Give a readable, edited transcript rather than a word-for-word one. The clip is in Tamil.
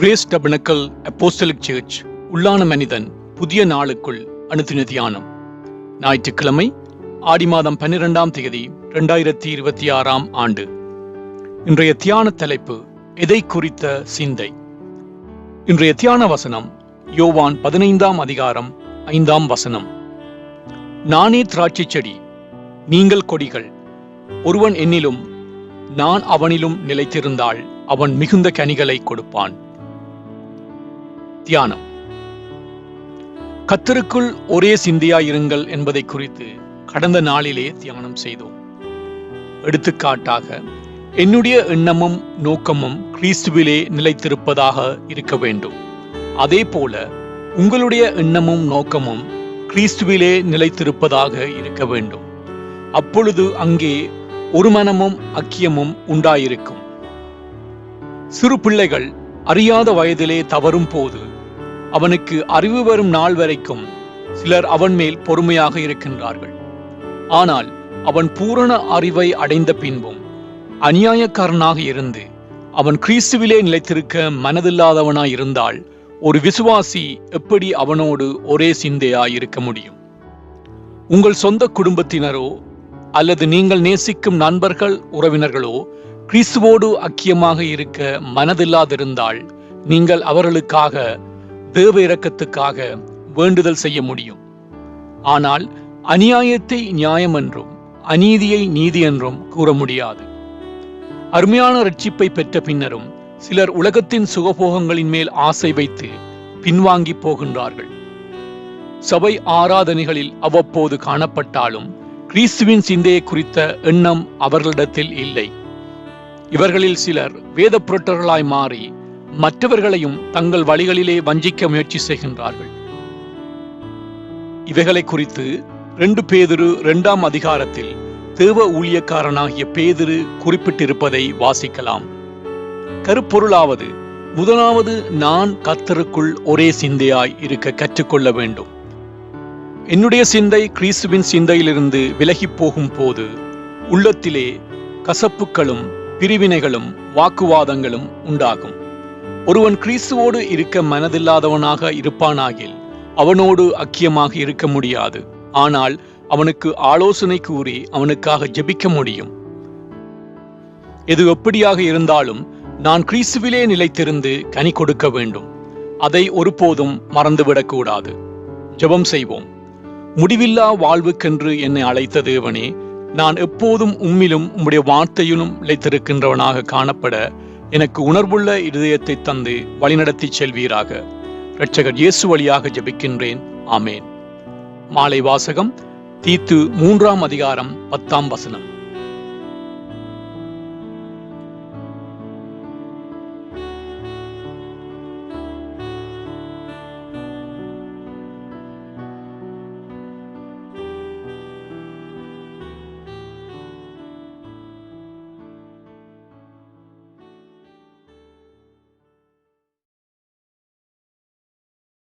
கிரேஸ் டபனக்கல் அப்போஸ்தலிக் சர்ச் உள்ளான மனிதன் புதிய நாளுக்குள் அனுதின தியானம். ஞாயிற்றுக்கிழமை ஆடி மாதம் 12ஆம் தேதி 2026ஆம் ஆண்டு. இன்றைய தியான தலைப்பு எதை குறித்த சிந்தை. இன்றைய தியான வசனம் யோவான் 15ஆம் அதிகாரம் 5ஆம் வசனம். நானே திராட்சை செடி, நீங்கள் கொடிகள். ஒருவன் என்னிலும் நான் அவனிலும் நிலைத்திருந்தால் அவன் மிகுந்த கனிகளை கொடுப்பான். தியானம். கர்த்தருக்குள் ஒரே சிந்தையாயிருங்கள் என்பதை குறித்து கடந்த நாளிலே தியானம் செய்தோம். எடுத்துக்காட்டாக, என்னுடைய எண்ணமும் நோக்கமும் கிறிஸ்துவிலே நிலைத்திருப்பதாக இருக்க வேண்டும். அதே போல உங்களுடைய எண்ணமும் நோக்கமும் கிறிஸ்துவிலே நிலைத்திருப்பதாக இருக்க வேண்டும். அப்பொழுது அங்கே ஒரு மனமும் ஐக்கியமும் உண்டாயிருக்கும். சிறு பிள்ளைகள் அறியாத வயதிலே தவறும் போது அவனுக்கு அறிவு வரும் நாள் வரைக்கும் சிலர் அவன் மேல் பொறுமையாக இருக்கின்றார்கள். ஆனால் அவன் பூரண அறிவை அடைந்த பின்பும் அநியாயக்காரனாக இருந்து அவன் கிறிஸ்துவிலே நிலைத்திருக்க மனதில்லாதவனாய் இருந்தால் ஒரு விசுவாசி எப்படி அவனோடு ஒரே சிந்தையாய் இருக்க முடியும்? உங்கள் சொந்த குடும்பத்தினரோ அல்லது நீங்கள் நேசிக்கும் நண்பர்கள், உறவினர்களோ கிறிஸ்துவோடு ஐக்கியமாக இருக்க மனதில்லாதிருந்தால் நீங்கள் அவர்களுக்காக தேவ இரக்கத்துக்காக வேண்டுதல் செய்ய முடியும். ஆனால் அநியாயத்தை நியாயம் என்றும் அநீதியை நீதி என்றும் கூற முடியாது. அருமையான ரட்சிப்பை பெற்ற பின்னரும் சிலர் உலகத்தின் சுகபோகங்களின் மேல் ஆசை வைத்து பின்வாங்கி போகின்றார்கள். சபை ஆராதனைகளில் அவ்வப்போது காணப்பட்டாலும் கிறிஸ்துவின் சிந்தையை குறித்த எண்ணம் அவர்களிடத்தில் இல்லை. இவர்களில் சிலர் வேத புரட்டர்களாய் மாறி மற்றவர்களையும் தங்கள் வழிகளிலே வஞ்சிக்க முயற்சி செய்கின்றார்கள். இவைகளை குறித்து 2 பேதுரு 2ஆம் அதிகாரத்தில் தேவ ஊழியக்காரனாகிய பேதுரு குறிப்பிட்டிருப்பதை வாசிக்கலாம். கருப்பொருளாவது, முதலாவது நான் கர்த்தருக்குள் ஒரே சிந்தையாய் இருக்க கற்றுக்கொள்ள வேண்டும். என்னுடைய சிந்தை கிறிஸ்துவின் சிந்தையிலிருந்து விலகி போகும் போது உள்ளத்திலே கசப்புகளும் பிரிவினைகளும் வாக்குவாதங்களும் உண்டாகும். ஒருவன் கிறிஸ்துவோடு இருக்க மனதில்லாதவனாக இருப்பானாகில் அவனோடு ஐக்கியமாக இருக்க முடியாது. ஆனால் அவனுக்கு ஆலோசனை கூறி அவனுக்காக ஜெபிக்க முடியும். எது எப்படியாக இருந்தாலும் நான் கிறிஸ்துவிலே நிலைத்திருந்து கனி கொடுக்க வேண்டும். அதை ஒருபோதும் மறந்துவிடக்கூடாது. ஜெபம் செய்வோம். முடிவில்லா வாழ்வுக்கென்று என்னை அழைத்த தேவனே, நான் எப்போதும் உம்மிலும் உம்முடைய வார்த்தையிலும் நிலைத்திருக்கின்றவனாக காணப்பட எனக்கு உணர்வுள்ள இருதயத்தை தந்து வழிநடத்தி செல்வீராக. இரட்சகர் இயேசு வழியாக ஜெபிக்கின்றேன். ஆமேன். மாலை வாசகம் தீத்து 3ஆம் அதிகாரம் 10ஆம் வசனம்.